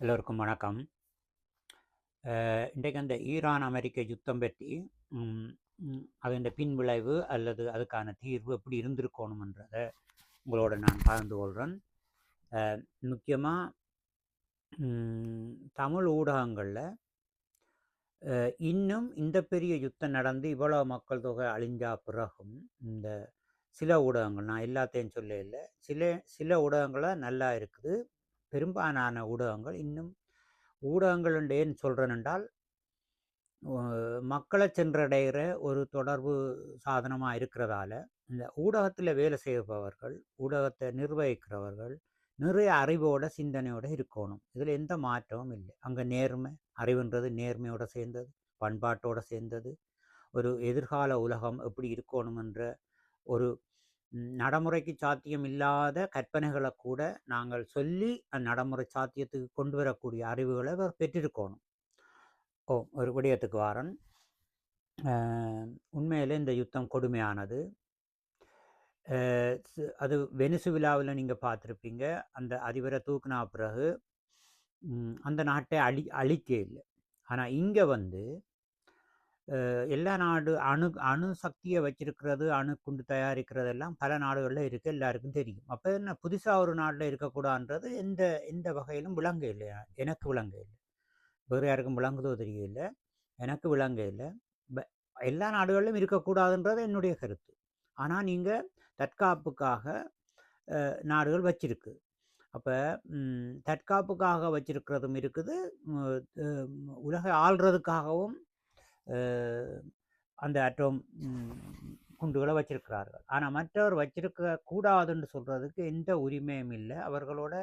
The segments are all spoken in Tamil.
எல்லோருக்கும் வணக்கம். இன்றைக்கு அந்த ஈரான் அமெரிக்க யுத்தம் பற்றி ம், அதன் பின்விளைவு அல்லது அதுக்கான தீர்வு எப்படி இருந்திருக்கணுமன்றத உங்களோட நான் பகிர்ந்து கொள்கிறேன். முக்கியமாக தமிழ் ஊடகங்களில் இன்னும் இந்த பெரிய யுத்தம் நடந்து இவ்வளோ மக்கள் தொகை அழிஞ்சா பிறகும் இந்த சில ஊடகங்கள், நான் எல்லாத்தையும் சொல்ல இல்லை, சில ஊடகங்களாக நல்லா இருக்குது. பெரும்பாலான ஊடகங்கள் இன்னும் ஊடகங்கள் ஏன்னு சொல்கிறேன் என்றால் மக்களை சென்றடைகிற ஒரு தொடர்பு சாதனமாக இருக்கிறதால இந்த ஊடகத்தில் வேலை செய்பவர்கள், ஊடகத்தை நிர்வகிக்கிறவர்கள் நிறைய அறிவோட சிந்தனையோடு இருக்கணும். இதில் எந்த மாற்றமும் இல்லை. அங்கே நேர்மை, அறிவுன்றது நேர்மையோடு சேர்ந்தது, பண்பாட்டோடு சேர்ந்தது. ஒரு எதிர்கால உலகம் எப்படி இருக்கணுமென்ற ஒரு நடைமுறைக்கு சாத்தியம் இல்லாத கற்பனைகளை கூட நாங்கள் சொல்லி நடைமுறை சாத்தியத்துக்கு கொண்டு வரக்கூடிய அறிவுகளை அவர் பெற்றிருக்கணும். ஒரு விடயத்துக்கு வாரன். உண்மையிலே இந்த யுத்தம் கொடுமையானது. அது வெனிசுவிலாவில் நீங்கள் பார்த்துருப்பீங்க. அந்த அதிபரை தூக்குனா பிறகு அந்த நாட்டை அழிக்க இல்லை. ஆனால் இங்கே வந்து எல்லா நாடு அணு சக்தியை வச்சிருக்கிறது, அணு குண்டு தயாரிக்கிறதெல்லாம் பல நாடுகளில் இருக்குது, எல்லாருக்கும் தெரியும். அப்போ என்ன புதுசாக ஒரு நாட்டில் இருக்கக்கூடாதுன்றது எந்த வகையிலும் விளங்க இல்லையா? எனக்கு விளங்க இல்லை, வேறு யாருக்கும் விளங்குதோ தெரியல, எனக்கு விளங்க இல்லை. எல்லா நாடுகளிலும் இருக்கக்கூடாதுன்றது என்னுடைய கருத்து. ஆனால் நீங்கள் தற்காப்புக்காக நாடுகள் வச்சிருக்கு. அப்போ தற்காப்புக்காக வச்சிருக்கிறதும் இருக்குது, உலகை ஆள்றதுக்காகவும் அந்த அட்டோம் குண்டுகளை வச்சிருக்கிறார்கள். ஆனால் மற்றவர் வச்சிருக்க கூடாதுன்னு சொல்கிறதுக்கு எந்த உரிமையும் இல்லை. அவர்களோட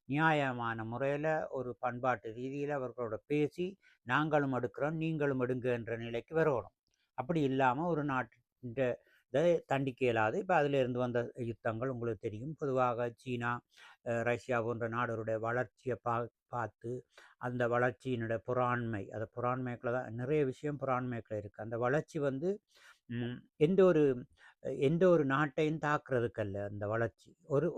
நியாயமான முறையில் ஒரு பண்பாட்டு ரீதியில் அவர்களோட பேசி நாங்களும் எடுக்கிறோம் நீங்களும் எடுங்க என்ற நிலைக்கு வரணும். அப்படி இல்லாமல் ஒரு நாட்டு தண்டிக்க இயலாது. இப்போ அதிலிருந்து வந்த யுத்தங்கள் உங்களுக்கு தெரியும். பொதுவாக சீனா, ரஷ்யா போன்ற நாடுகளுடைய வளர்ச்சியை பார்த்து அந்த வளர்ச்சியினுடைய புறாண்மை, அது புறாண்மைக்குள்ள தான் நிறைய விஷயம் புறாண்மைக்குள்ள இருக்குது. அந்த வளர்ச்சி வந்து எந்த ஒரு நாட்டையும் தாக்குறதுக்கல்ல. அந்த வளர்ச்சி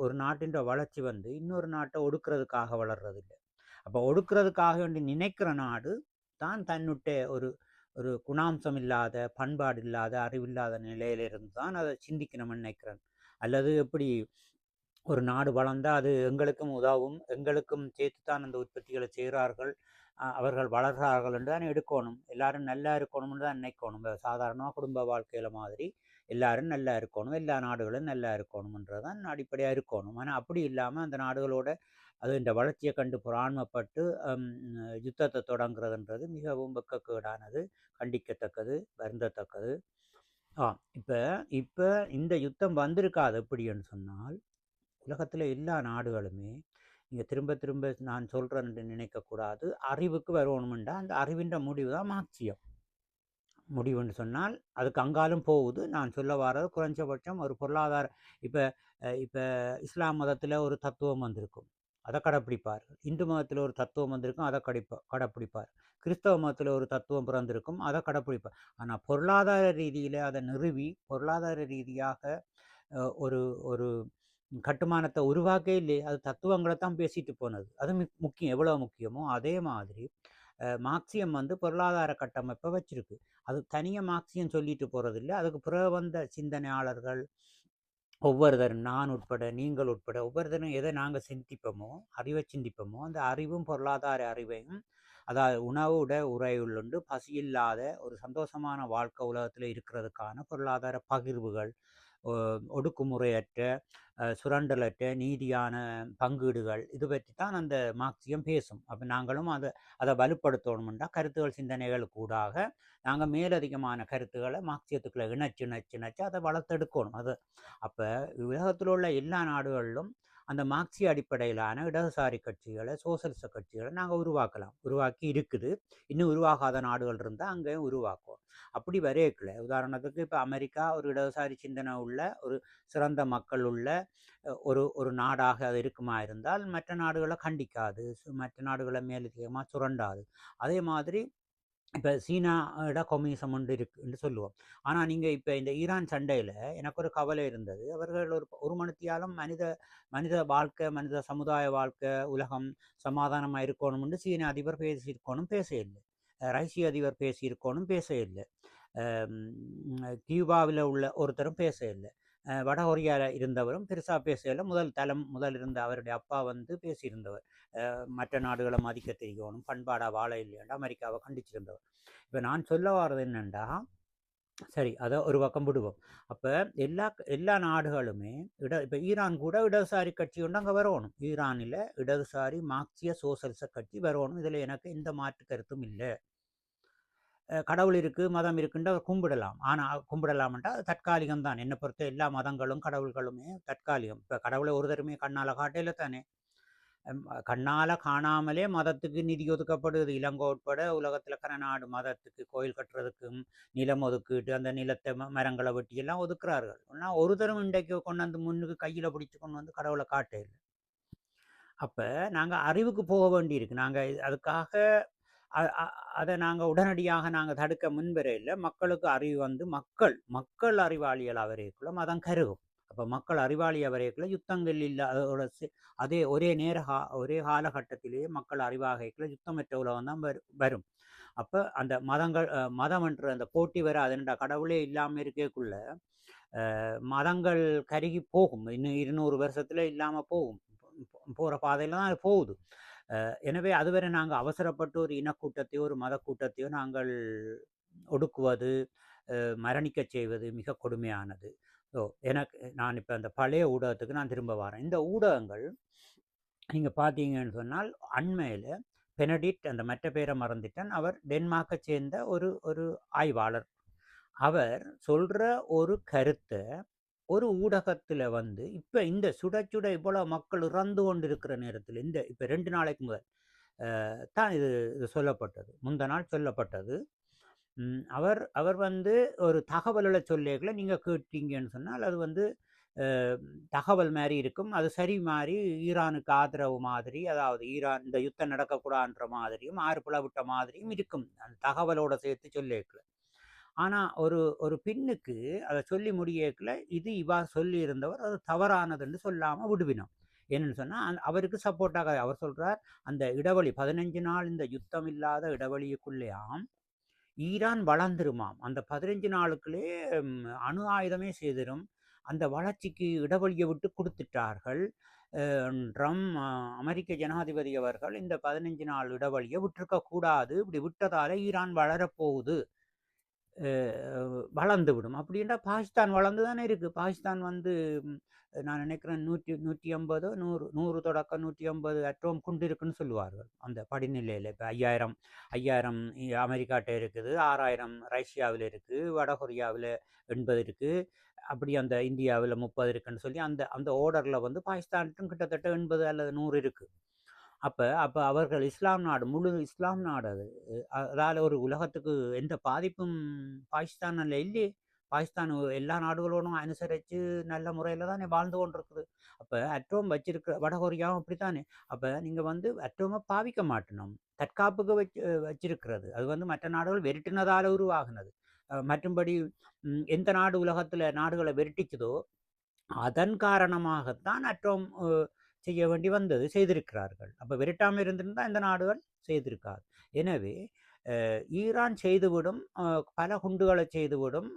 ஒரு நாட்டின் வளர்ச்சி வந்து இன்னொரு நாட்டை ஒடுக்கிறதுக்காக வளர்றதில்லை. அப்போ ஒடுக்கிறதுக்காக வேண்டி நினைக்கிற நாடு தான் தன்னுடைய ஒரு குணாம்சம் இல்லாத, பண்பாடு இல்லாத, அறிவில்லாத நிலையிலிருந்து தான் அதை சிந்திக்கணும்னு நினைக்கிறேன். அல்லது எப்படி ஒரு நாடு வளர்ந்தால் அது எங்களுக்கும் உதவும், எங்களுக்கும் சேர்த்துத்தான் அந்த உற்பத்திகளை செய்கிறார்கள், அவர்கள் வளர்கிறார்கள் என்று தான் எடுக்கணும். எல்லாரும் நல்லா இருக்கணும்னு தான் நினைக்கணும். சாதாரணமாக குடும்ப வாழ்க்கையில் மாதிரி எல்லாரும் நல்லா இருக்கணும், எல்லா நாடுகளும் நல்லா இருக்கணும்ன்றது தான் அடிப்படையாக இருக்கணும். ஆனால் அப்படி இல்லாமல் அந்த நாடுகளோட அது இந்த வளர்ச்சியை கண்டு புறாண்மைப்பட்டு யுத்தத்தை தொடங்குறதுன்றது மிகவும் வெட்கக்கேடானது, கண்டிக்கத்தக்கது, வருந்தத்தக்கது. இப்போ இந்த யுத்தம் வந்திருக்காது எப்படின்னு சொன்னால், உலகத்தில் எல்லா நாடுகளுமே நீங்கள் திரும்ப திரும்ப நான் சொல்கிறேன்னு நினைக்கக்கூடாது, அறிவுக்கு வரணுமெண்டா அந்த அறிவின்ற முடிவு தான் மார்க்சியம் முடிவுன்னு சொன்னால் அதுக்கு அங்காலும் போகுது. நான் சொல்ல வர்றது குறைஞ்சபட்சம் ஒரு பொருளாதார இப்போ இப்போ இஸ்லாம் மதத்தில் ஒரு தத்துவம் வந்திருக்கும், அதை கடைப்பிடிப்பார்கள். இந்து மதத்தில் ஒரு தத்துவம் வந்திருக்கும், அதை கடைப்பிடிப்பார். கிறிஸ்தவ மதத்தில் ஒரு தத்துவம் பிறந்திருக்கும், அதை கடைப்பிடிப்பார். ஆனால் பொருளாதார ரீதியில் அதை நிறுவி பொருளாதார ரீதியாக ஒரு ஒரு கட்டுமானத்தை உருவாக்க இல்லையே, அது தத்துவங்களை தான் பேசிட்டு போனது. அது முக்கியம், எவ்வளோ முக்கியமோ அதே மாதிரி மார்க்சியம் வந்து பொருளாதார கட்டமைப்பை வச்சிருக்கு. அது தனியாக மார்க்சியம் சொல்லிட்டு போகிறதில்லை. அதுக்கு பிறகு வந்த சிந்தனையாளர்கள் ஒவ்வொருத்தரும், நான் உட்பட நீங்கள் உட்பட ஒவ்வொருத்தரும் எதை நாங்கள் சிந்திப்போமோ, அறிவை சிந்திப்போமோ, அந்த அறிவும் பொருளாதார அறிவையும், அதாவது உணவு உறையுள்ளுண்டு பசியில்லாத ஒரு சந்தோஷமான வாழ்க்கை உலகத்தில் இருக்கிறதுக்கான பொருளாதார பகிர்வுகள், ஒடுக்குமுறையற்ற, சுரண்டலற்ற நீதியான பங்கீடுகள், இது பற்றி தான் அந்த மார்க்சியம் பேசும். அப்போ நாங்களும் அதை வலுப்படுத்தணும்னா கருத்துகள் சிந்தனைகள் கூடாக நாங்கள் மேலதிகமான கருத்துக்களை மார்க்சியத்துக்குள்ளே இணைச்சு அதை வளர்த்தெடுக்கணும். அப்போ உலகத்தில் உள்ள எல்லா நாடுகளிலும் அந்த மார்க்சிய அடிப்படையிலான இடதுசாரி கட்சிகளை, சோசலிச கட்சிகளை நாங்கள் உருவாக்கி இருக்குது. இன்னும் உருவாகாத நாடுகள் இருந்தால் அங்கேயும் உருவாக்குவோம். அப்படி வரையக்கல. உதாரணத்துக்கு இப்போ அமெரிக்கா ஒரு இடதுசாரி சிந்தனை உள்ள ஒரு சிறந்த மக்கள் உள்ள ஒரு நாடாக அது இருக்குமா இருந்தால் மற்ற நாடுகளை கண்டிக்காது, மற்ற நாடுகளை மேலதிகமாக சுரண்டாது. அதே மாதிரி இப்போ சீனாவோட கம்யூனிசம் ஒன்று இருக்குன்னு சொல்லுவோம். ஆனால் நீங்கள் இப்போ இந்த ஈரான் சண்டையில் எனக்கு ஒரு கவலை இருந்தது. அவர்கள் ஒரு மணித்தியாலம் மனித வாழ்க்கை, மனித சமுதாய வாழ்க்கை, உலகம் சமாதானமாக இருக்கணும்னு சீன அதிபர் பேசியிருக்கணும், பேச இல்லை. ரஷ்ய அதிபர் பேசியிருக்கணும், பேச இல்லை. கியூபாவில் உள்ள ஒருத்தரும் பேச இல்லை. வட கொரியாவில் இருந்தவரும் பெருசாக பேசல. முதல் இருந்த அவருடைய அப்பா வந்து பேசியிருந்தவர். மற்ற நாடுகளை மதிக்க தெரியணும், பண்பாடாக வாழ இல்லையாண்டா அமெரிக்காவை கண்டிச்சிருந்தவர். இப்போ நான் சொல்ல வர்றது என்னென்னா, சரி அதை ஒரு பக்கம் விடுவோம். அப்போ எல்லா நாடுகளுமே இப்போ ஈரான் கூட இடதுசாரி கட்சி ஒன்று அங்கே வரணும். ஈரானில் இடதுசாரி மார்க்சிய சோசலிச கட்சி வரணும். இதில் எனக்கு எந்த மாற்று கருத்தும் இல்லை. கடவுள் இருக்குது, மதம் இருக்குன்ட்டு அவர் கும்பிடலாம். ஆனால் கும்பிடலாம்ன்ட்டா அது தற்காலிகம் தான். என்னை பொறுத்த எல்லா மதங்களும் கடவுள்களுமே தற்காலிகம். இப்போ கடவுளை ஒரு தருமே கண்ணால் காட்டையில் தானே, கண்ணால் காணாமலே மதத்துக்கு நிதி ஒதுக்கப்படுது. இலங்கை உட்பட உலகத்தில் இருக்கிற நாடு மதத்துக்கு கோயில் கட்டுறதுக்கும் நிலம் ஒதுக்கிட்டு அந்த நிலத்தை மரங்களை வெட்டி எல்லாம் ஒதுக்குறார்கள். ஆனால் ஒரு தரம் இன்றைக்கு கொண்டு வந்து முன்னுக்கு கையில் பிடிச்சி கொண்டு வந்து கடவுளை காட்டையில். அப்போ நாங்கள் அறிவுக்கு போக வேண்டியிருக்கு. நாங்கள் அதுக்காக அதை நாங்கள் உடனடியாக நாங்கள் தடுக்க முன்வரையில் மக்களுக்கு அறிவு வந்து மக்கள் அறிவாளிகள் வரைக்குள்ள மதம் கருகும். அப்போ மக்கள் அறிவாளி வரைக்குள்ள யுத்தங்கள் இல்லை. அதே ஒரே காலகட்டத்திலேயே மக்கள் அறிவாகைக்குள்ள யுத்தமற்ற உலகம் தான் வரும். அப்போ அந்த மதம் என்ற அந்த போட்டி வர அதனோட கடவுளே இல்லாமல் இருக்கக்குள்ள மதங்கள் கருகி போகும். இன்னும் 200 வருஷத்துல இல்லாமல் போகும். போகிற பாதையில் தான் அது போகுது. எனவே அதுவரை நாங்கள் அவசரப்பட்டு ஒரு இனக்கூட்டத்தையோ ஒரு மத கூட்டத்தையோ நாங்கள் ஒடுக்குவது, மரணிக்க செய்வது மிக கொடுமையானது. ஸோ நான் இப்போ அந்த பழைய ஊடகத்துக்கு நான் திரும்ப வரேன். இந்த ஊடகங்கள் நீங்கள் பார்த்தீங்கன்னு சொன்னால் அண்மையில் பெனடிக்ட், அந்த மற்ற பேரை மறந்துட்டேன், அவர் டென்மார்க்கை சேர்ந்த ஒரு ஆய்வாளர். அவர் சொல்கிற ஒரு கருத்தை ஒரு ஊடகத்தில் வந்து இப்போ இந்த சுட இவ்வளோ மக்கள் இறந்து கொண்டு இருக்கிற நேரத்தில் இப்போ 2 நாளைக்கு முதல் தான் இது சொல்லப்பட்டது. முந்த நாள் சொல்லப்பட்டது. அவர் வந்து ஒரு தகவல்களை சொல்லிகளை நீங்கள் கேட்டீங்கன்னு சொன்னால் அது வந்து தகவல் மாதிரி இருக்கும். அது சரி மாதிரி ஈரானுக்கு ஆதரவு மாதிரி, அதாவது ஈரான் இந்த யுத்தம் நடக்கக்கூடாதுன்ற மாதிரியும் ஆறுப்புல விட்ட மாதிரியும் இருக்கும் அந்த தகவலோட சேர்த்து சொல்லிக்கல. ஆனால் ஒரு பின்னுக்கு அதை சொல்லி முடியக்கல இது இவ்வாறு சொல்லி இருந்தவர் அது தவறானதுன்னு சொல்லாமல் விடுவினோம். என்னன்னு சொன்னால் அவருக்கு சப்போர்ட்டாக அவர் சொல்கிறார், அந்த இடைவெளி 15 நாள் இந்த யுத்தம் இல்லாத இடைவெளிக்குள்ளேயாம் ஈரான் வளர்ந்துருமாம். அந்த 15 நாளுக்குள்ளே அணு ஆயுதமே செய்திரும். அந்த வளர்ச்சிக்கு இடைவெளியை விட்டு கொடுத்துட்டார்கள். ட்ரம்ப் அமெரிக்க ஜனாதிபதி அவர்கள் இந்த 15 நாள் இடைவெளியை விட்டுருக்க கூடாது. இப்படி விட்டதால ஈரான் வளரப்போகுது, வளர்ந்து விடும். அப்படின்னா பாகிஸ்தான் வளர்ந்து தானே இருக்குது. பாகிஸ்தான் வந்து நான் நினைக்கிறேன் 150 100 தொடக்கம் 150 அட்டோம் குண்டு இருக்குன்னு சொல்லுவார்கள் அந்த படிநிலையில். இப்போ 5000 அமெரிக்காட்ட இருக்குது, 6000 ரஷ்யாவில் இருக்குது, வட கொரியாவில் 80 இருக்குது, அப்படி அந்த இந்தியாவில் 30 இருக்குன்னு சொல்லி அந்த ஓர்டரில் வந்து பாகிஸ்தானுக்கும் கிட்டத்தட்ட 80 அல்லது 100 இருக்குது. அப்போ அவர்கள் இஸ்லாம் நாடு, முழு இஸ்லாம் நாடு அது. அதால் ஒரு உலகத்துக்கு எந்த பாதிப்பும் பாகிஸ்தானில் இல்லையே. பாகிஸ்தான் எல்லா நாடுகளோடும் அனுசரித்து நல்ல முறையில் தானே வாழ்ந்து கொண்டிருக்குது. அப்போ அட்டோம் வச்சிருக்க வட கொரியாவும் அப்படித்தானே. அப்போ நீங்கள் வந்து அட்டோமை பாவிக்க மாட்டணும், தற்காப்புக்கு வச்சிருக்கிறது. அது வந்து மற்ற நாடுகள் வெறுட்டினதால் உருவாகினது. மற்றும்படி எந்த நாடு உலகத்தில் நாடுகளை வெறுட்டிச்சதோ அதன் காரணமாகத்தான் அட்டோம் செய்ய வேண்டி வந்தது, செய்திருக்கிறார்கள். அப்போ விரட்டாமல் இருந்திருந்தால் இந்த நாடுகள் செய்திருக்காது. எனவே ஈரான் செய்துவிடும், பல குண்டுகளை செய்துவிடும்,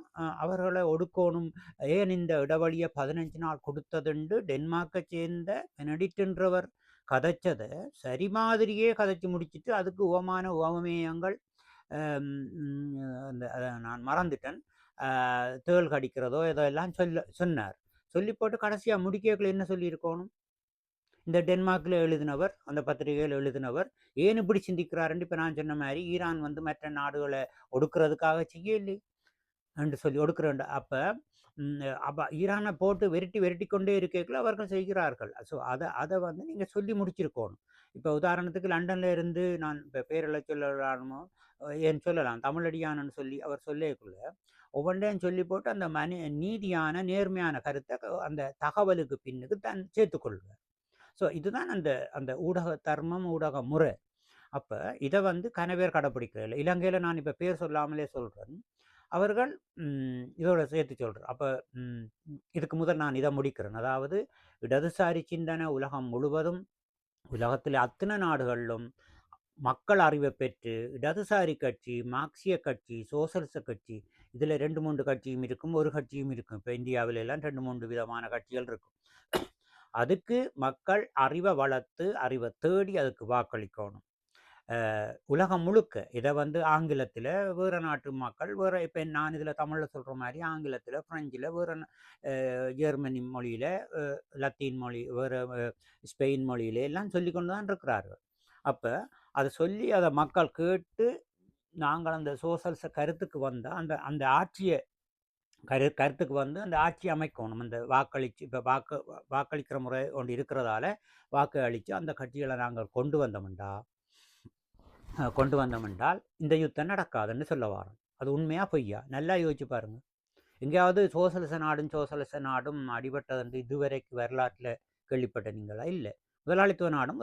அவர்களை ஒடுக்கணும். ஏன் இந்த இடைவெளியை 15 நாள் கொடுத்ததுண்டு டென்மார்க்கை சேர்ந்த பெனடிக்ட்ன்றவர் கதைச்சதை சரி மாதிரியே கதைச்சு முடிச்சுட்டு அதுக்கு உவமேயங்கள் நான் மறந்துட்டேன், தேள் கடிக்கிறதோ இதெல்லாம் சொன்னார். சொல்லி போட்டு கடைசியாக முடிக்கல என்ன சொல்லியிருக்கணும், இந்த டென்மார்க்கில் எழுதினவர், அந்த பத்திரிகையில் எழுதினவர் ஏன் இப்படி சிந்திக்கிறாருன்னு இப்போ நான் சொன்ன மாதிரி ஈரான் வந்து மற்ற நாடுகளை ஒடுக்கிறதுக்காக செய்யலை என்று சொல்லி ஒடுக்குறேன். அப்போ ஈரானை போட்டு வெறுட்டி கொண்டே இருக்கல அவர்கள் செய்கிறார்கள். ஸோ அதை வந்து நீங்கள் சொல்லி முடிச்சிருக்கணும். இப்போ உதாரணத்துக்கு லண்டனில் இருந்து நான் இப்போ பேரில் சொல்லலாமோ ஏன் சொல்லலாம், தமிழடியானன்னு சொல்லி அவர் சொல்லக்குள்ள ஒவ்வொன்றையும் சொல்லி போட்டு அந்த நீதியான நேர்மையான கருத்தை அந்த தகவலுக்கு பின்னுக்கு தான் சேர்த்துக்கொள்வார். ஸோ இதுதான் அந்த ஊடக தர்மம், ஊடக முறை. அப்போ இதை வந்து கனவேர் கடைப்பிடிக்கிறதில்ல. இலங்கையில் நான் இப்போ பேர் சொல்லாமலே சொல்கிறேன். அவர்கள் இதோட சேர்த்து சொல்கிறேன். அப்போ இதுக்கு முதல் நான் இதை முடிக்கிறேன். அதாவது இடதுசாரி சிந்தனை உலகம் முழுவதும், உலகத்தில் அத்தனை நாடுகளிலும் மக்கள் அறிவை பெற்று இடதுசாரி கட்சி, மார்க்சிய கட்சி, சோசலிச கட்சி, இதில் 2-3 கட்சியும் இருக்கும், ஒரு கட்சியும் இருக்கும். இப்போ இந்தியாவில எல்லாம் 2-3 விதமான கட்சிகள் இருக்கும். அதுக்கு மக்கள் அறிவை வளர்த்து, அறிவை தேடி அதுக்கு வாக்களிக்கணும். உலகம் முழுக்க இதை வந்து ஆங்கிலத்தில் வேறு நாட்டு மக்கள் வேறு, இப்போ நான் இதில் தமிழில் சொல்கிற மாதிரி ஆங்கிலத்தில், ஃப்ரெஞ்சில், வேறு ஜெர்மனி மொழியில், லத்தீன் மொழி, வேறு ஸ்பெயின் மொழியில எல்லாம் சொல்லி கொண்டு தான் இருக்கிறார்கள். அப்போ அதை சொல்லி அதை மக்கள் கேட்டு நாங்கள் அந்த சோசலிச கருத்துக்கு வந்தால் அந்த அந்த ஆட்சியை கருத்துக்கு வந்து அந்த ஆட்சி அமைக்கணும். அந்த வாக்களித்து இப்போ வாக்களிக்கிற முறை ஒன்று இருக்கிறதால வாக்கு அளித்து அந்த கட்சிகளை நாங்கள் கொண்டு வந்தோமென்றால் இந்த யுத்தம் நடக்காதுன்னு சொல்ல வரோம். அது உண்மையாக பொய்யா? நல்லா யோசிச்சு பாருங்கள். எங்கேயாவது சோசலிச நாடும் அடிபட்டது இதுவரைக்கு வரலாற்றில் கேள்விப்பட்ட நீங்களா? இல்லை. முதலாளித்துவ நாடும்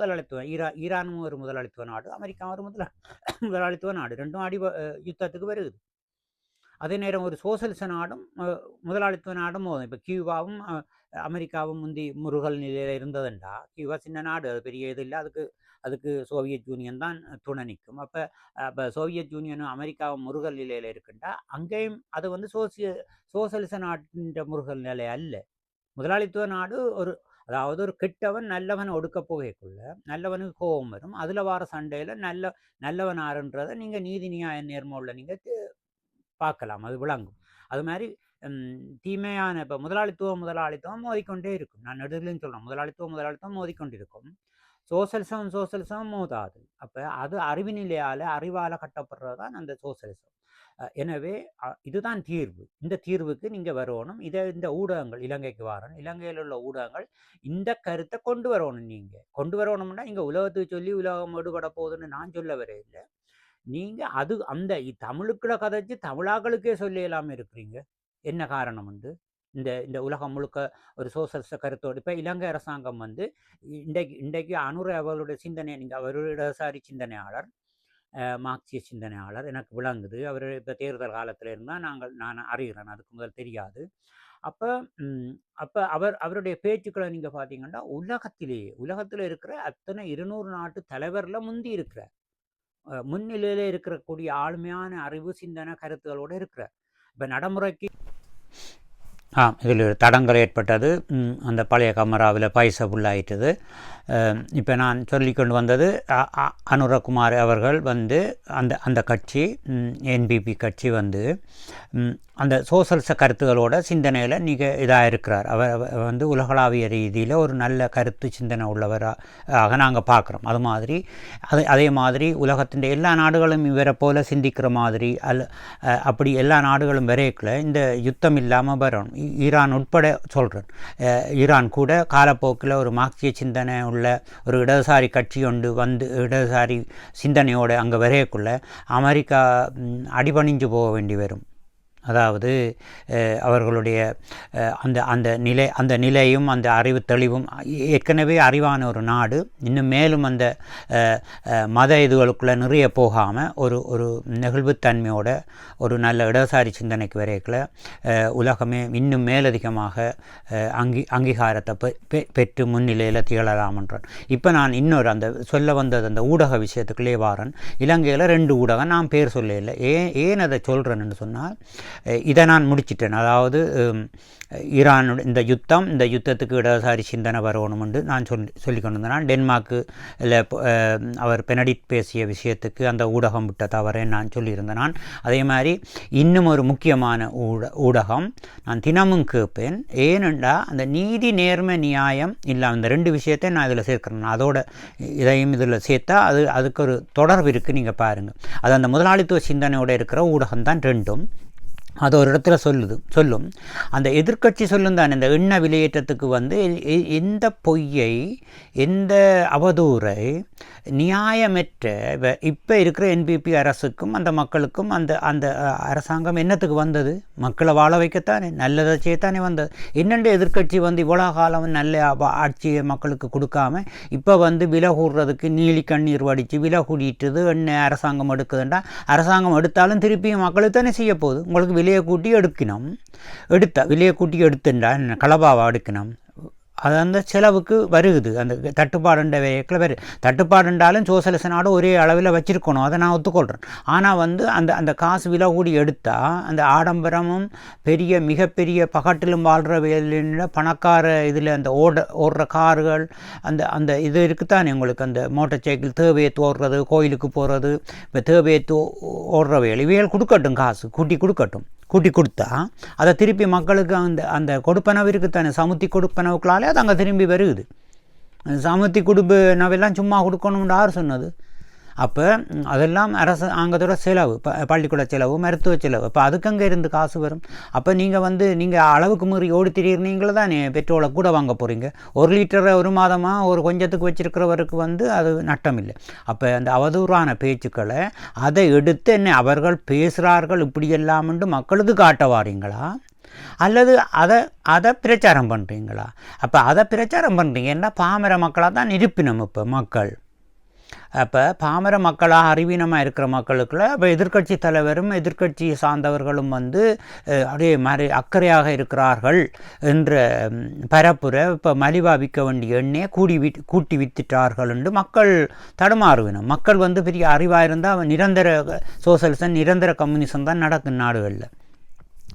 ஈரானும் ஒரு முதலாளித்துவ நாடு, அமெரிக்காவும் ஒரு முதலாளித்துவ நாடு. ரெண்டும் யுத்தத்துக்கு வருது. அதே நேரம் ஒரு சோசலிச நாடும் முதலாளித்துவ நாடும் மோதும். இப்போ கியூபாவும் அமெரிக்காவும் முந்தி முருகல் நிலையில் இருந்ததுண்டா, கியூபா சின்ன நாடு, அது பெரிய இது இல்லை. அதுக்கு சோவியத் யூனியன் தான் துணை நிற்கும். அப்போ சோவியத் யூனியனும் அமெரிக்காவும் முருகல் நிலையில் இருக்குண்டா, அங்கேயும் அது வந்து சோசலிச நாட்டின் முருகல் நிலை அல்ல. முதலாளித்துவ நாடு அதாவது ஒரு கெட்டவன் நல்லவன் ஒடுக்க போகக்குள்ள நல்லவனுக்கு கோபம் வரும். அதில் வார சண்டையில் நல்லவன் ஆறுன்றதை நீங்கள் நீதி நியாய நேர்மையில் நீங்கள் பார்க்கலாம், அது விளங்கும். அது மாதிரி தீமையான இப்போ முதலாளித்துவம் மோதிக்கொண்டே இருக்கும். நான் நெடுதலையும் சொல்கிறேன், முதலாளித்துவம் மோதிக்கொண்டிருக்கும். சோசலிசம் மோதாது. அப்போ அது அறிவு நிலையால், அறிவால் கட்டப்படுறது தான் அந்த சோசலிசம். எனவே இதுதான் தீர்வு. இந்த தீர்வுக்கு நீங்கள் வரணும். இந்த ஊடகங்கள், இலங்கைக்கு வரணும், இலங்கையில் உள்ள ஊடகங்கள் இந்த கருத்தை கொண்டு வரணும். நீங்கள் கொண்டு வரணும்னா இங்கே உலகத்துக்கு சொல்லி உலகம் எடுபட போகுதுன்னு நான் சொல்ல வரையில்லை. நீங்கள் அந்த தமிழுக்குள்ள கதைச்சு தமிழாக்களுக்கே சொல்லலாமல் இருக்கிறீங்க. என்ன காரணம் உண்டு? இந்த உலகம் முழுக்க ஒரு சோசலிச கருத்தோடு இப்போ இலங்கை அரசாங்கம் வந்து இன்றைக்கு அனுரை அவர்களுடைய சிந்தனை, நீங்கள் அவருடைய இடதுசாரி சிந்தனையாளர், மார்க்சிய சிந்தனையாளர் எனக்கு விளங்குது. அவர் இப்போ தேர்தல் காலத்தில் இருந்தால் நான் அறிகிறேன், அதுக்கு முதல் தெரியாது. அப்போ அவருடைய பேச்சுக்களை நீங்கள் பார்த்தீங்கன்னா உலகத்தில் இருக்கிற அத்தனை 200 நாட்டு தலைவரில் முந்தி இருக்கிற முன்னிலையில் இருக்கக்கூடிய ஆளுமையான அறிவு சிந்தனை கருத்துகளோடு இருக்கிற இப்போ நடைமுறைக்கு இதில் தடங்கள் ஏற்பட்டது. அந்த பழைய கமராவில் பைசா ஃபுல்லாயிட்டது. இப்போ நான் சொல்லிக்கொண்டு வந்தது, அனுரகுமார் அவர்கள் வந்து அந்த கட்சி என்பிபி கட்சி வந்து அந்த சோசலிச கருத்துகளோட சிந்தனையில் இதாக இருக்கிறார். அவர் வந்து உலகளாவிய ரீதியில் ஒரு நல்ல கருத்து சிந்தனை உள்ளவராக நாங்கள் பார்க்குறோம். அதே மாதிரி உலகத்தின் எல்லா நாடுகளும் இவரை போல் சிந்திக்கிற மாதிரி அப்படி எல்லா நாடுகளும் வரையக்குள்ள இந்த யுத்தம் இல்லாமல் வரணும். ஈரான் உட்பட சொல்கிறேன். ஈரான் கூட காலப்போக்கில் ஒரு மார்க்சிய சிந்தனை உள்ள ஒரு இடதுசாரி கட்சி வந்து இடதுசாரி சிந்தனையோடு அங்கே வரையக்குள்ள அமெரிக்கா அடிபணிஞ்சு போக வேண்டி வரும். அதாவது அவர்களுடைய அந்த நிலையும் அந்த அறிவு தெளிவும், ஏற்கனவே அறிவான ஒரு நாடு இன்னும் மேலும் அந்த மத இதுகளுக்குள்ளே நிறைய போகாமல் ஒரு நெகிழ்வுத்தன்மையோட ஒரு நல்ல இடதுசாரி சிந்தனைக்கு வரைக்கல உலகமே இன்னும் மேலதிகமாக அங்கீகாரத்தை பெற்று முன்னிலையில் திகழலாம்ன்றான். இப்போ நான் இன்னொரு அந்த சொல்ல வந்தது அந்த ஊடக விஷயத்துக்குள்ளே வாரன். இலங்கையில் 2 ஊடகம், நான் பேர் சொல்ல இல்லை. ஏன் அதை சொல்கிறேன்னு சொன்னால், இதை நான் முடிச்சிட்டேன். அதாவது ஈரானுடைய இந்த யுத்தத்துக்கு இடதுசாரி சிந்தனை வரணும் என்று நான் சொல்லி கொண்டு வந்தேன். டென்மார்க்கில் அவர் பெனடிக்ட் பேசிய விஷயத்துக்கு அந்த ஊடகம் விட்ட தவறை நான் சொல்லியிருந்தேன். அதே மாதிரி இன்னும் ஒரு முக்கியமான ஊடகம் நான் தினமும் கேட்பேன். ஏனென்றா அந்த நீதி நேர்மை நியாயம் இல்லாமல் இந்த 2 விஷயத்தை நான் இதில் சேர்க்கிறேன். அதோட இதையும் இதில் சேர்த்தா அதுக்கு ஒரு தொடர்பு இருக்குது. நீங்கள் பாருங்கள், அது அந்த முதலாளித்துவ சிந்தனையோடு இருக்கிற ஊடகம் தான் 2ம். அது ஒரு இடத்துல சொல்லும். அந்த எதிர்க்கட்சி சொல்லும் தான் இந்த எண்ண விலையேற்றத்துக்கு வந்து எந்த பொய்யை, எந்த அவதூறை, நியாயமற்ற இப்போ இருக்கிற என்பிபி அரசுக்கும் அந்த மக்களுக்கும் அந்த அந்த அரசாங்கம் என்னத்துக்கு வந்தது? மக்களை வாழ வைக்கத்தானே, நல்லதை செய்யத்தானே வந்தது. என்னென்று எதிர்க்கட்சி வந்து இவ்வளோ காலம் நல்ல ஆட்சியை மக்களுக்கு கொடுக்காம இப்போ வந்து விலை கூடுறதுக்கு நீலி கண்ணீர் வடித்து விலை கூடிட்டுது என்ன அரசாங்கம் எடுக்குதுண்டா? அரசாங்கம் எடுத்தாலும் திருப்பியும் மக்களுக்கு தானே செய்ய போகுது. உங்களுக்கு விலையை கூட்டி எடுக்கணும், விலையை கூட்டி எடுத்துட்டா களபாவை எடுக்கணும். அது அந்த செலவுக்கு வருகுது. அந்த தட்டுப்பாடுன்ற வேக்கில் தட்டுப்பாடுண்டாலும் சோசலிச நாடு ஒரே அளவில் வச்சுருக்கணும், அதை நான் ஒத்துக்கொள்கிறேன். ஆனால் வந்து அந்த காசு விலை கூடி எடுத்தால் அந்த ஆடம்பரமும் மிகப்பெரிய பகட்டிலும் வாழ்கிற வேலையில் பணக்கார இதில் அந்த ஓடுற கார்கள் அந்த இது இருக்குத்தானே உங்களுக்கு. அந்த மோட்டார் சைக்கிள் தேவையத்து ஓடுறது, கோயிலுக்கு போகிறது, இப்போ தேவையத்து ஓடுற வேலை இவைகள் கொடுக்கட்டும், காசு கூட்டி கொடுத்தா அதை திருப்பி மக்களுக்கு அந்த கொடுப்பனவு இருக்குத்தானே, சமுத்தி கொடுப்பனவுக்களாலே அது அங்கே திரும்பி வருகுது. சமுத்தி கொடுப்பனவெல்லாம் சும்மா கொடுக்கணும்னு யார் சொன்னது? அப்போ அதெல்லாம் அரசாங்கத்தோட செலவு, பள்ளிக்கூட செலவு, மருத்துவ செலவு. இப்போ அதுக்கு அங்கே இருந்து காசு வரும். அப்போ நீங்கள் அளவுக்கு மீறி ஓடி திரியிறீங்களே தான் பெட்ரோலை கூட வாங்க போகிறீங்க. 1 லிட்டரை ஒரு மாதமாக ஒரு கொஞ்சத்துக்கு வச்சுருக்கிறவருக்கு வந்து அது நட்டம் இல்லை. அப்போ அந்த அவதூறான பேச்சுக்களை அதை எடுத்து என்ன அவர்கள் பேசுகிறார்கள் இப்படியெல்லாம்னு மக்களுக்கு காட்ட வாரீங்களா, அல்லது அதை பிரச்சாரம் பண்ணுறீங்களா? அப்போ அதை பிரச்சாரம் பண்ணுறீங்கன்னா பாமர மக்களாக தான் இருப்பினும் இப்போ மக்கள். அப்போ பாமர மக்களாக அறிவீனமாக இருக்கிற மக்களுக்குள்ள இப்போ எதிர்க்கட்சி தலைவரும் எதிர்க்கட்சி சார்ந்தவர்களும் வந்து அப்படியே அக்கறையாக இருக்கிறார்கள் என்ற பரப்புரை இப்போ மலிவா விற்க வேண்டிய எண்ணெயை கூட்டி வித்துட்டார்கள் என்று மக்கள் தடுமாறுவினம். மக்கள் வந்து பெரிய அறிவாக இருந்தால் நிரந்தர சோசலிசம், நிரந்தர கம்யூனிசம் தான் நடக்கும் நாடுகளில்,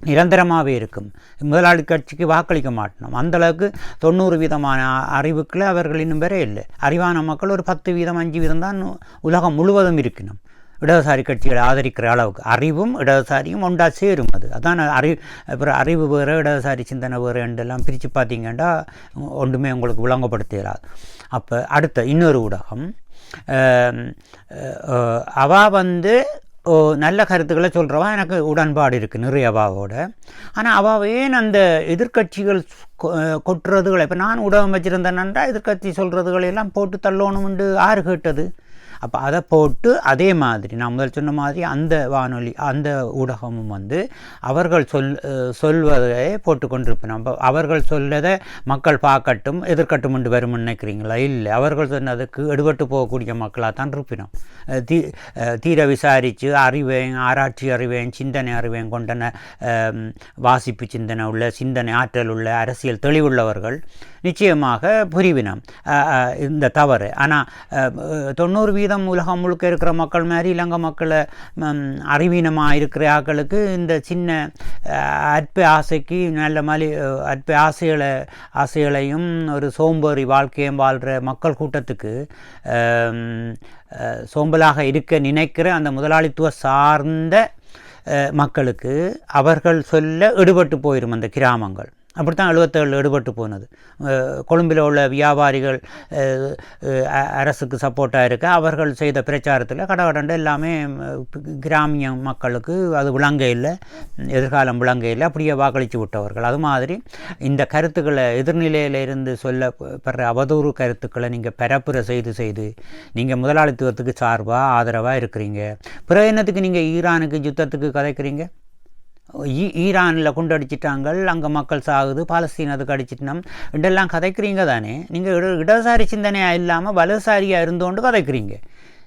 நிரந்தரமாகவே இருக்கும். முதலாளி கட்சிக்கு வாக்களிக்க மாட்டோம். அந்தளவுக்கு 90% அறிவுக்குள்ள அவர்கள் இன்னும் வேற இல்லை. அறிவான மக்கள் ஒரு 10%, 5% தான் உலகம் முழுவதும் இருக்கணும். இடதுசாரி கட்சிகளை ஆதரிக்கிற அளவுக்கு அறிவும் இடதுசாரியும் ஒன்றா சேரும். அதான் அப்புறம் அறிவு வேறு இடதுசாரி சிந்தனை வேறு என்றெல்லாம் பிரித்து பார்த்தீங்கன்னா ஒன்றுமே உங்களுக்கு விளங்கப்படுத்தலாது. அப்போ அடுத்த இன்னொரு ஊடகம் வந்து நல்ல கருத்துக்களை சொல்கிறவா எனக்கு உடன்பாடு இருக்குது நிறைய அவாவோட. ஆனால் அவாவே அந்த எதிர்க்கட்சிகள் கொட்டுறதுகளை இப்போ நான் ஊடகம் வச்சுருந்தேன்னா எதிர்க்கட்சி சொல்கிறதுகளெல்லாம் போட்டு தள்ளணும்னு யார் கேட்டது? அப்போ அதை போட்டு அதே மாதிரி நான் முதல் சொன்ன மாதிரி அந்த வானொலி அந்த ஊடகமும் வந்து அவர்கள் சொல்வதை போட்டு கொண்டிருப்பேன். அப்போ அவர்கள் சொல்லதை மக்கள் பார்க்கட்டும் எதிர்க்கட்டும் என்று வரும்னு நினைக்கிறீங்களா? இல்லை, அவர்கள் சொன்னதுக்கு எடுபட்டு போகக்கூடிய மக்களாக தான் இருப்பினோம். தீர விசாரித்து அறிவேன், ஆராய்ச்சி அறிவேன், சிந்தனை அறிவேன் கொண்டன, வாசிப்பு சிந்தனை உள்ள, சிந்தனை ஆற்றல் உள்ள, அரசியல் தெளிவுள்ளவர்கள் நிச்சயமாக புரிவினம் இந்த தவறு. ஆனால் 90% உலகம் முழுக்க இருக்கிற மக்கள் மாதிரி இலங்கை மக்களை அறிவீனமாக இருக்கிற ஆக்களுக்கு இந்த சின்ன அற்ப ஆசைக்கு நல்ல மாதிரி அற்ப ஆசைகளையும் ஒரு சோம்பேறி வாழ்க்கையும் வாழ்கிற மக்கள் கூட்டத்துக்கு சோம்பலாக இருக்க நினைக்கிற அந்த முதலாளித்துவ சார்ந்த மக்களுக்கு அவர்கள் சொல்ல எடுபட்டு போயிடும் அந்த கிராமங்கள். அப்படித்தான் 77 எடுபட்டு போனது. கொழும்பில் உள்ள வியாபாரிகள் அரசுக்கு சப்போர்ட்டாக இருக்க அவர்கள் செய்த பிரச்சாரத்தில் கடகடண்டு எல்லாமே கிராமிய மக்களுக்கு அது விளங்கையில், எதிர்காலம் விளங்கையில் அப்படியே வாக்களித்து விட்டவர்கள். அது மாதிரி இந்த கருத்துக்களை எதிர்நிலையிலிருந்து சொல்லப்படுற அவதூறு கருத்துக்களை நீங்கள் பரப்புரை செய்து நீங்கள் முதலாளித்துவத்துக்கு சார்பாக ஆதரவாக இருக்கிறீங்க. பிறகு என்னத்துக்கு நீங்கள் ஈரானுக்கு யுத்தத்துக்கு கதைக்கிறீங்க? ஈரானில் குண்டடிச்சிட்டாங்க, அங்கே மக்கள் சாகுது, பாலஸ்தீன் அதுக்கு அடிச்சிட்டோம் இதெல்லாம் கதைக்கிறீங்க தானே. நீங்கள் இடதுசாரி சிந்தனையாக இல்லாமல் வலதுசாரியாக இருந்தோண்டு கதைக்கிறீங்க.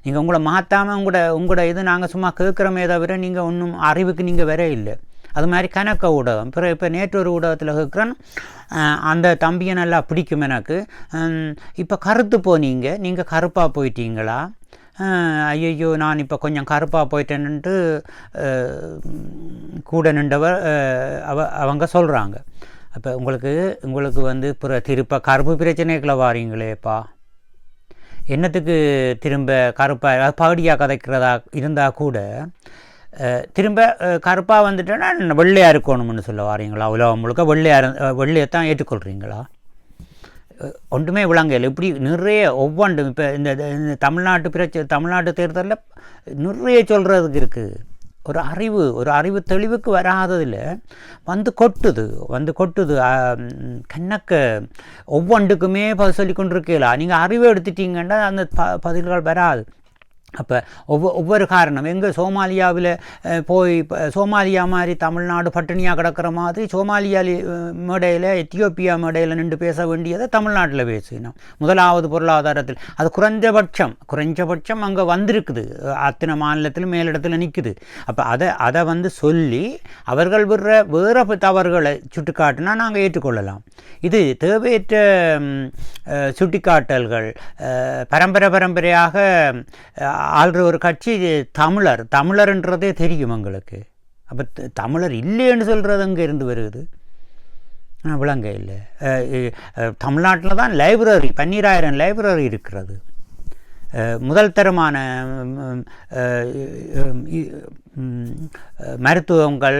நீங்கள் உங்களை மாற்றாமல் உங்களோட இது நாங்கள் சும்மா கேட்குறோமே தவிர நீங்கள் ஒன்றும் அறிவுக்கு நீங்கள் வர இல்லை. அது மாதிரி கணக்க ஊடகம். இப்போ நேற்று ஒரு ஊடகத்தில் கேட்குறேன், அந்த தம்பியை நல்லா பிடிக்கும் எனக்கு. இப்போ கருத்து போனீங்க, நீங்கள் கருப்பாக போயிட்டீங்களா? ஐயோ நான் இப்போ கொஞ்சம் கருப்பாக போயிட்டேன்ட்டு கூட நின்றவர் அவங்க சொல்கிறாங்க. அப்போ உங்களுக்கு வந்து திருப்ப கருப்பு பிரச்சனைக்குள்ள வாரீங்களேப்பா, என்னத்துக்கு திரும்ப கருப்பாக பகுதியாக கதைக்கிறதா இருந்தால் கூட திரும்ப கருப்பாக வந்துட்டேன்னா வெள்ளையாக இருக்கணும்னு சொல்ல வாரீங்களா? உலகம் முழுக்க வெள்ளையத்தான் ஏற்றுக்கொள்கிறீங்களா? ஒன்றுமே விளங்கல. இப்படி நிறைய ஒவ்வொன்றும் இப்போ இந்த தமிழ்நாட்டு தேர்தலில் நிறைய சொல்கிறதுக்கு இருக்குது. ஒரு அறிவு தெளிவுக்கு வராததில் வந்து கொட்டுது கண்ணக்க ஒவ்வொன்றுக்குமே பதில் சொல்லி கொண்டிருக்கல. நீங்கள் அறிவை எடுத்துட்டீங்கன்னா அந்த பதில்கள் வராது. அப்போ ஒவ்வொரு காரணம் எங்கே சோமாலியாவில் போய் சோமாலியா மாதிரி தமிழ்நாடு பட்டினியாக கிடக்கிற மாதிரி சோமாலியா மேடையில் எத்தியோப்பியா மேடையில் நின்று பேச வேண்டியதை தமிழ்நாட்டில் பேசினோம். முதலாவது பொருளாதாரத்தில் அது குறைஞ்சபட்சம் அங்கே வந்திருக்குது. அத்தனை மாநிலத்திலும் மேலிடத்தில் நிற்குது. அப்போ அதை வந்து சொல்லி அவர்கள் வேறு தவறுகளை சுட்டிக்காட்டினா நாங்கள் ஏற்றுக்கொள்ளலாம். இது தேவையற்ற சுட்டிக்காட்டல்கள் பரம்பரையாக ஆள்ற ஒரு கட்சி தமிழர்ன்றதே தெரியும் எங்களுக்கு. அப்போ தமிழர் இல்லைன்னு சொல்கிறது அங்கே இருந்து வருது விளங்க இல்லை. தமிழ்நாட்டில் தான் லைப்ரரி 12,000 லைப்ரரி இருக்கிறது. முதல் தரமான மருத்துவங்கள்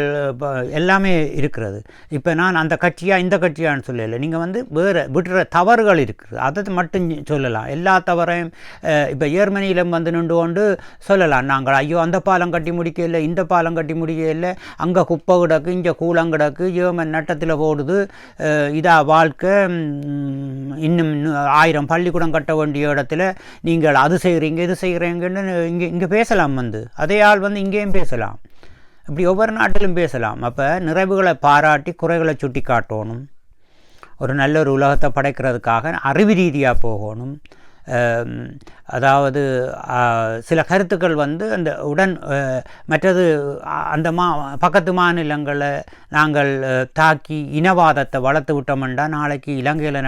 எல்லாமே இருக்கிறது. இப்போ நான் அந்த கட்சியாக இந்த கட்சியான்னு சொல்லலை. நீங்கள் வந்து வேறு விடுற தவறுகள் இருக்குது, அதை மட்டும் சொல்லலாம். எல்லா தவறையும் இப்போ ஜெர்மனியில் வந்து நின்று கொண்டு சொல்லலாம் நாங்கள், ஐயோ அந்த பாலம் கட்டி முடிக்கல, இந்த பாலம் கட்டி முடிக்கல, அங்கே குப்பை கிடக்கு, இங்கே கூலம் கிடக்கு, ஜெர்மன் நட்டத்தில் போடுது, இதா வாழ்க்கை, இன்னும் 1000 பள்ளிக்கூடம் கட்ட வேண்டிய இடத்துல நீங்கள் அது செய்கிறீங்க இது செய்கிறீங்கன்னு இங்கே பேசலாம். வந்து அதே ஆள் வந்து இங்கேயும் பேசலாம். இப்படி ஒவ்வொரு நாட்டிலும் பேசலாம். அப்போ நிறைவுகளை பாராட்டி குறைகளை சுட்டி காட்டணும். ஒரு நல்ல ஒரு உலகத்தை படைக்கிறதுக்காக அறிவு ரீதியாக போகணும். அதாவது சில கருத்துக்கள் வந்து அந்த மற்றது அந்த பக்கத்து மாநிலங்களை நாங்கள் தாக்கி இனவாதத்தை வளர்த்து விட்டோம்னா நாளைக்கு இலங்கையில்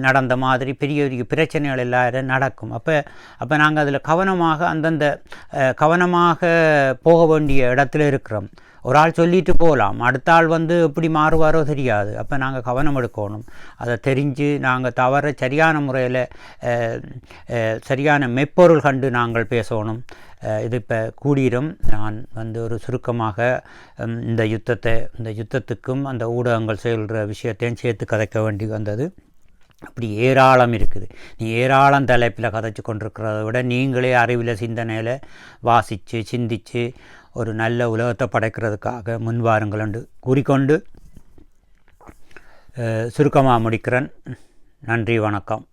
நடந்த மாதிரி பெரிய பெரிய பிரச்சனைகள் எல்லாரும் நடக்கும். அப்போ நாங்கள் அதில் கவனமாக போக வேண்டிய இடத்துல இருக்கிறோம். ஒரு ஆள் சொல்லிட்டு போகலாம், அடுத்த ஆள் வந்து எப்படி மாறுவாரோ தெரியாது. அப்போ நாங்கள் கவனம் எடுக்கணும். அதை தெரிஞ்சு நாங்கள் தவற சரியான முறையில் சரியான மெப்பொருள் கண்டு நாங்கள் பேசணும். இது இப்போ கூடிரும். நான் வந்து ஒரு சுருக்கமாக இந்த யுத்தத்துக்கும் அந்த ஊடகங்கள் செய்கிற விஷயத்தையும் சேர்த்து கதைக்க வேண்டி வந்தது. அப்படி ஏராளம் இருக்குது. நீ ஏராளம் தலைப்பில் கதைச்சு கொண்டிருக்கிறத விட நீங்களே அறிவில் சிந்தனையில் வாசித்து சிந்தித்து ஒரு நல்ல உலகத்தை படைக்கிறதுக்காக முன்வாருங்கள் என்று கூறிக்கொண்டு சுருக்கமாக முடிக்கிறேன். நன்றி, வணக்கம்.